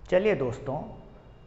चलिए दोस्तों,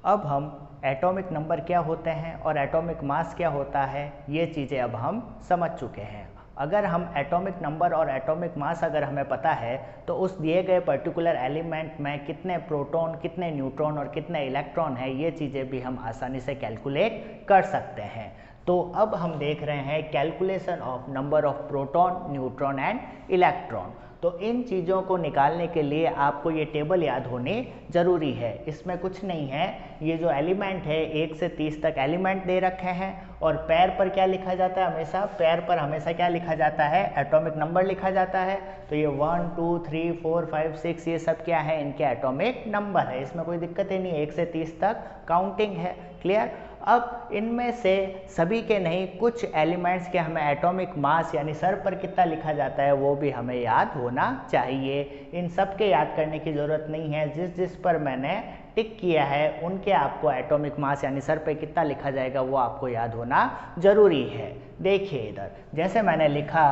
अब हम एटॉमिक नंबर क्या होते हैं और एटॉमिक मास क्या होता है ये चीज़ें अब हम समझ चुके हैं। अगर हम एटॉमिक नंबर और एटॉमिक मास अगर हमें पता है तो उस दिए गए पर्टिकुलर एलिमेंट में कितने प्रोटॉन, कितने न्यूट्रॉन और कितने इलेक्ट्रॉन है ये चीज़ें भी हम आसानी से कैलकुलेट कर सकते हैं। तो अब हम देख रहे हैं calculation of number of proton, neutron and electron. तो इन चीज़ों को निकालने के लिए आपको ये टेबल याद होनी ज़रूरी है। इसमें कुछ नहीं है, ये जो एलिमेंट है 1 से 30 तक एलिमेंट दे रखे हैं और पैर पर क्या लिखा जाता है, हमेशा पैर पर हमेशा क्या लिखा जाता है, एटॉमिक नंबर लिखा जाता है। तो ये 1 2 3 4 5 6 ये सब क्या है, इनके एटॉमिक नंबर है। इसमें कोई दिक्कत ही नहीं है, 1 से 30 तक काउंटिंग है। क्लियर। अब इनमें से सभी के नहीं, कुछ एलिमेंट्स के हमें एटॉमिक मास यानी सर पर कितना लिखा जाता है वो भी हमें याद होना चाहिए। इन सब के याद करने की ज़रूरत नहीं है, जिस जिस पर मैंने टिक किया है उनके आपको एटॉमिक मास यानी सर पे कितना लिखा जाएगा वो आपको याद होना ज़रूरी है। देखिए इधर जैसे मैंने लिखा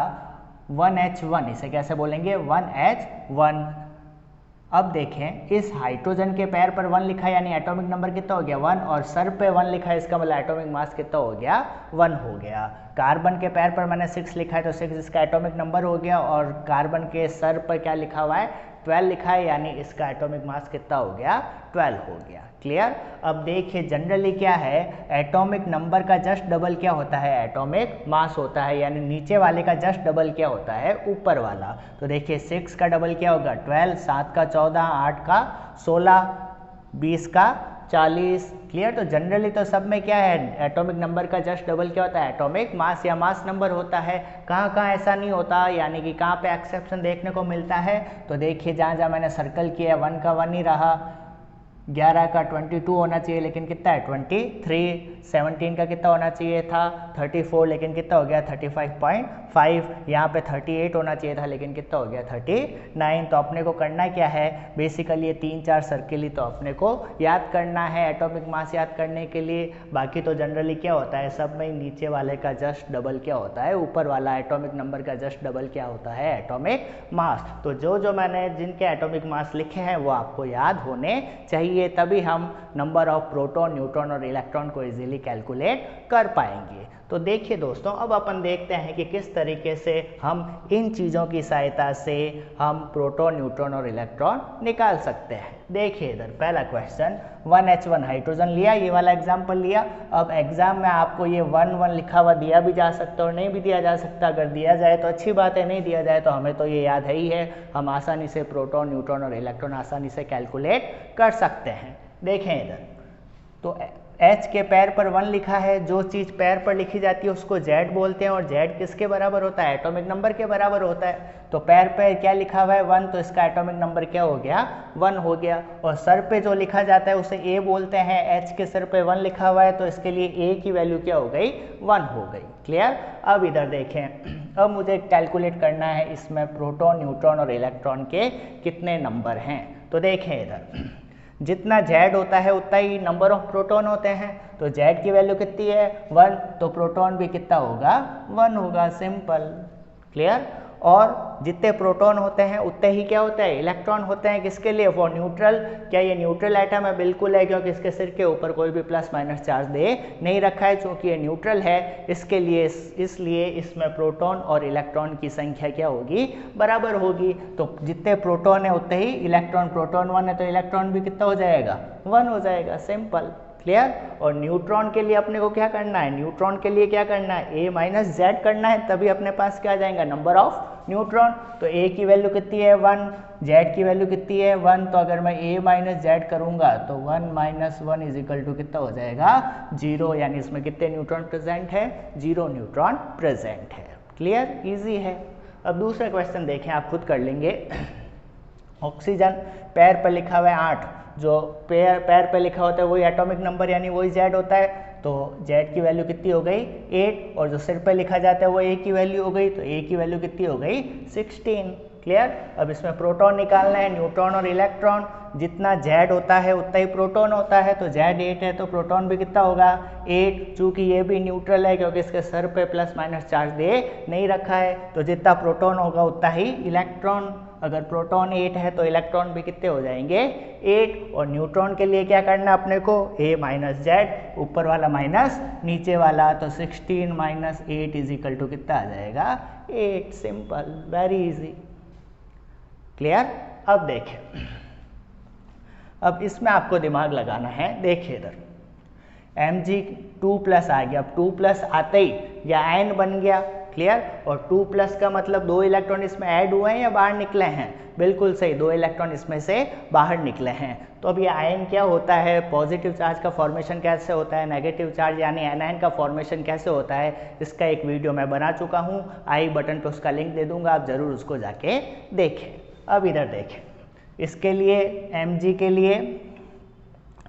1H1, इसे कैसे बोलेंगे 1H1। अब देखें इस हाइड्रोजन के पैर पर 1 लिखा है यानी एटॉमिक नंबर कितना हो गया 1, और सर पे 1 लिखा है इसका मतलब एटॉमिक मास कितना हो गया 1 हो गया। कार्बन के पैर पर मैंने 6 लिखा है तो 6 इसका एटॉमिक नंबर हो गया, और कार्बन के सर पर क्या लिखा हुआ है 12 लिखा है यानी इसका एटॉमिक मास कितना हो गया 12 हो गया। क्लियर। अब देखिए जनरली क्या है, एटॉमिक नंबर का जस्ट डबल क्या होता है, एटॉमिक मास होता है, यानी नीचे वाले का जस्ट डबल क्या होता है, ऊपर वाला। तो देखिए 6 का डबल क्या होगा 12, 7 का 14, 8 का 16, 20 का 40। क्लियर। तो जनरली तो सब में क्या है, एटॉमिक नंबर का जस्ट डबल क्या होता है, एटॉमिक मास या मास नंबर होता है। कहाँ कहाँ ऐसा नहीं होता, यानी कि कहाँ पे एक्सेप्शन देखने को मिलता है, तो देखिए जहाँ जहाँ मैंने सर्कल किया 1 का 1 ही रहा, 11 का 22 होना चाहिए लेकिन कितना है 23, 17 का कितना होना चाहिए था 34 लेकिन कितना हो गया 35.5, यहाँ पे 38 होना चाहिए था लेकिन कितना हो गया 39। तो अपने को करना क्या है, बेसिकली ये 3-4 सर्किल ही तो अपने को याद करना है एटॉमिक मास याद करने के लिए। बाकी तो जनरली क्या होता है, सब में नीचे वाले का जस्ट डबल क्या होता है, ऊपर वाला एटॉमिक नंबर का जस्ट डबल क्या होता है, एटॉमिक मास। तो जो मैंने जिनके एटॉमिक मास लिखे हैं वो आपको याद होने चाहिए, तभी हम नंबर ऑफ प्रोटॉन, न्यूट्रॉन और इलेक्ट्रॉन को इजीली कैलकुलेट कर पाएंगे। तो देखिए दोस्तों, अब अपन देखते हैं कि किस तरीके से हम इन चीज़ों की सहायता से हम प्रोटॉन, न्यूट्रॉन और इलेक्ट्रॉन निकाल सकते हैं। देखिए इधर पहला क्वेश्चन 1H1 हाइड्रोजन लिया, ये वाला एग्जाम्पल लिया। अब एग्जाम में आपको ये 1 लिखा हुआ दिया भी जा सकता है और नहीं भी दिया जा सकता। अगर दिया जाए तो अच्छी बात है, नहीं दिया जाए तो हमें तो ये याद है ही है, हम आसानी से प्रोटॉन, न्यूट्रॉन और इलेक्ट्रॉन आसानी से कैलकुलेट कर सकते हैं। देखें इधर तो H के पैर पर 1 लिखा है, जो चीज़ पैर पर लिखी जाती है उसको Z बोलते हैं, और Z किसके बराबर होता है, एटॉमिक नंबर के बराबर होता है। तो पैर पे क्या लिखा हुआ है 1, तो इसका एटॉमिक नंबर क्या हो गया 1 हो गया। और सर पे जो लिखा जाता है उसे A बोलते हैं, H के सर पे 1 लिखा हुआ है तो इसके लिए A की वैल्यू क्या हो गई 1 हो गई। क्लियर। अब इधर देखें, अब मुझे कैलकुलेट करना है इसमें प्रोटॉन, न्यूट्रॉन और इलेक्ट्रॉन के कितने नंबर हैं। तो देखें इधर जितना Z होता है उतना ही नंबर ऑफ प्रोटॉन होते हैं, तो Z की वैल्यू कितनी है 1, तो प्रोटॉन भी कितना होगा 1 होगा, सिंपल। क्लियर। और जितने प्रोटॉन होते हैं उतने ही क्या होते हैं, इलेक्ट्रॉन होते हैं। किसके लिए, फॉर न्यूट्रल। क्या ये न्यूट्रल एटम है, बिल्कुल है, क्योंकि इसके सिर के ऊपर कोई भी प्लस माइनस चार्ज दे नहीं रखा है, चूंकि ये न्यूट्रल है इसके लिए, इसलिए इसमें प्रोटॉन और इलेक्ट्रॉन की संख्या क्या होगी बराबर होगी। तो जितने प्रोटॉन है उतने ही इलेक्ट्रॉन, प्रोटॉन 1 है तो इलेक्ट्रॉन भी कितना हो जाएगा 1 हो जाएगा, सिंपल। क्लियर। और न्यूट्रॉन के लिए अपने को क्या करना है, न्यूट्रॉन के लिए क्या करना है A माइनस Z करना है, तभी अपने पास क्या आ जाएगा नंबर ऑफ न्यूट्रॉन। तो A की वैल्यू कितनी है 1, Z की वैल्यू कितनी है 1, तो अगर मैं A माइनस Z करूंगा तो 1 माइनस 1 इज इक्वल टू कितना हो जाएगा 0, यानी इसमें कितने न्यूट्रॉन प्रेजेंट है 0 न्यूट्रॉन प्रेजेंट है। क्लियर, इजी है। अब दूसरा क्वेश्चन देखें, आप खुद कर लेंगे। ऑक्सीजन पैर पर लिखा हुआ है 8, जो पैर पे लिखा होता है वही एटॉमिक नंबर यानी वही Z होता है, तो Z की वैल्यू कितनी हो गई 8, और जो सिर पे लिखा जाता है वो A की वैल्यू हो गई, तो A की वैल्यू कितनी हो गई 16। क्लियर। अब इसमें प्रोटॉन निकालना है, न्यूट्रॉन और इलेक्ट्रॉन। जितना Z होता है उतना ही प्रोटॉन होता है, तो Z 8 है तो प्रोटॉन भी कितना होगा 8, चूंकि ये भी न्यूट्रल है क्योंकि इसके सर पे प्लस माइनस चार्ज दे नहीं रखा है, तो जितना प्रोटॉन होगा उतना ही इलेक्ट्रॉन अगर प्रोटॉन 8 है तो इलेक्ट्रॉन भी कितने हो जाएंगे 8। और न्यूट्रॉन के लिए क्या करना अपने को a माइनस जेड, ऊपर वाला माइनस नीचे वाला, तो 16 माइनस 8 इज इक्वल टू कितना आ जाएगा 8। Simple, very easy, clear. अब देखें, अब इसमें आपको दिमाग लगाना है। देखिए इधर Mg2+ आ गया, अब 2+ आते ही या आयन बन गया, क्लियर। और 2+ का मतलब 2 इलेक्ट्रॉन इसमें ऐड हुए हैं या बाहर निकले हैं, बिल्कुल सही, 2 इलेक्ट्रॉन इसमें से बाहर निकले हैं। तो अब ये आयन क्या होता है, पॉजिटिव चार्ज का फॉर्मेशन कैसे होता है, नेगेटिव चार्ज यानी एनायन का फॉर्मेशन कैसे होता है, इसका एक वीडियो मैं बना चुका हूँ, आई बटन पे उसका लिंक दे दूंगा, आप ज़रूर उसको जाके देखें। अब इधर देखें, इसके लिए Mg के लिए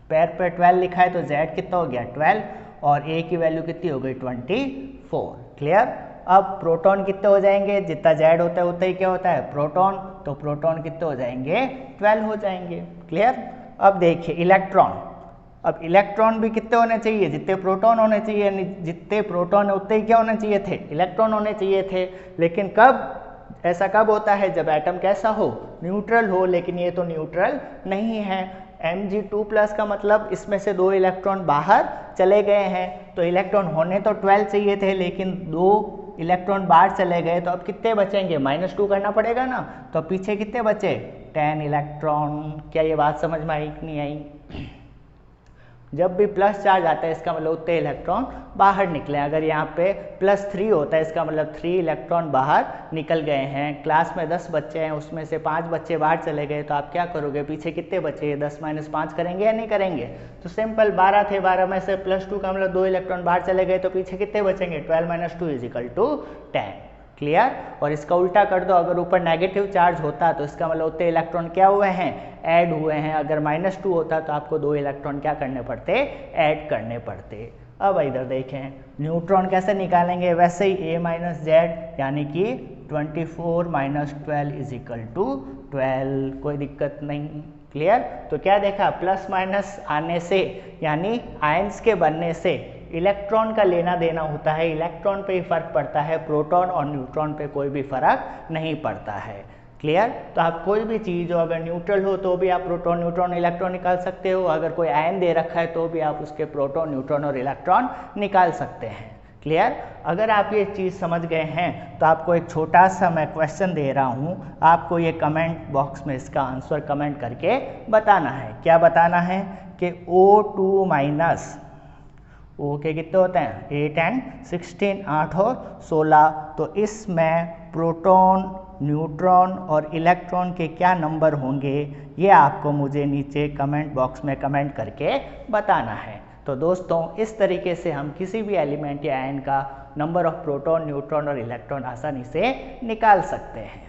पैर पे 12 लिखा है तो Z कितना हो गया 12 और A की वैल्यू कितनी हो गई 24, क्लियर। अब प्रोटॉन कितने हो जाएंगे, जितना Z होता है उतना ही क्या होता है प्रोटॉन, तो प्रोटॉन कितने हो जाएंगे 12 हो जाएंगे, क्लियर। अब देखिए इलेक्ट्रॉन, अब इलेक्ट्रॉन भी कितने होने चाहिए, जितने प्रोटॉन होने चाहिए, यानी जितने प्रोटॉन है उतने ही क्या होने चाहिए थे, इलेक्ट्रॉन होने चाहिए थे। लेकिन कब, ऐसा कब होता है, जब एटम कैसा हो, न्यूट्रल हो। लेकिन ये तो न्यूट्रल नहीं है। Mg2+ का मतलब इसमें से 2 इलेक्ट्रॉन बाहर चले गए हैं, तो इलेक्ट्रॉन होने तो 12 चाहिए थे, लेकिन 2 इलेक्ट्रॉन बाहर चले गए, तो अब कितने बचेंगे, -2 करना पड़ेगा ना, तो पीछे कितने बचे 10 इलेक्ट्रॉन। क्या ये बात समझ में आई कि नहीं आई। जब भी प्लस चार्ज आता है इसका मतलब उतने इलेक्ट्रॉन बाहर निकले। अगर यहाँ पे +3 होता है इसका मतलब 3 इलेक्ट्रॉन बाहर निकल गए हैं। क्लास में 10 बच्चे हैं, उसमें से 5 बच्चे बाहर चले गए, तो आप क्या करोगे, पीछे कितने बचे, 10 - 5 करेंगे या नहीं करेंगे। तो सिंपल 12 थे, 12 में से +2 का मतलब 2 इलेक्ट्रॉन बाहर चले गए, तो पीछे कितने बचेंगे 12 - 2 = 10, क्लियर। और इसका उल्टा कर दो, अगर ऊपर नेगेटिव चार्ज होता तो इसका मतलब उतने इलेक्ट्रॉन क्या हुए हैं, ऐड हुए हैं। अगर -2 होता तो आपको 2 इलेक्ट्रॉन क्या करने पड़ते, ऐड करने पड़ते। अब इधर देखें न्यूट्रॉन कैसे निकालेंगे, वैसे ही a माइनस जेड यानी कि 24 - 12 = 12, कोई दिक्कत नहीं, क्लियर। तो क्या देखा, प्लस माइनस आने से यानी आयंस के बनने से इलेक्ट्रॉन का लेना देना होता है, इलेक्ट्रॉन पे ही फर्क पड़ता है, प्रोटॉन और न्यूट्रॉन पे कोई भी फर्क नहीं पड़ता है, क्लियर। तो आप कोई भी चीज़ हो, अगर न्यूट्रल हो तो भी आप प्रोटॉन, न्यूट्रॉन, इलेक्ट्रॉन निकाल सकते हो। अगर कोई आयन दे रखा है तो भी आप उसके प्रोटॉन, न्यूट्रॉन और इलेक्ट्रॉन निकाल सकते हैं, क्लियर। अगर आप ये चीज़ समझ गए हैं तो आपको एक छोटा सा मैं क्वेश्चन दे रहा हूँ, आपको ये कमेंट बॉक्स में इसका आंसर कमेंट करके बताना है। क्या बताना है कि O2- O के कितने होते हैं 8 and 16, 8 और 16, तो इसमें प्रोटॉन, न्यूट्रॉन और इलेक्ट्रॉन के क्या नंबर होंगे, ये आपको मुझे नीचे कमेंट बॉक्स में कमेंट करके बताना है। तो दोस्तों इस तरीके से हम किसी भी एलिमेंट या आयन का नंबर ऑफ प्रोटॉन, न्यूट्रॉन और इलेक्ट्रॉन आसानी से निकाल सकते हैं।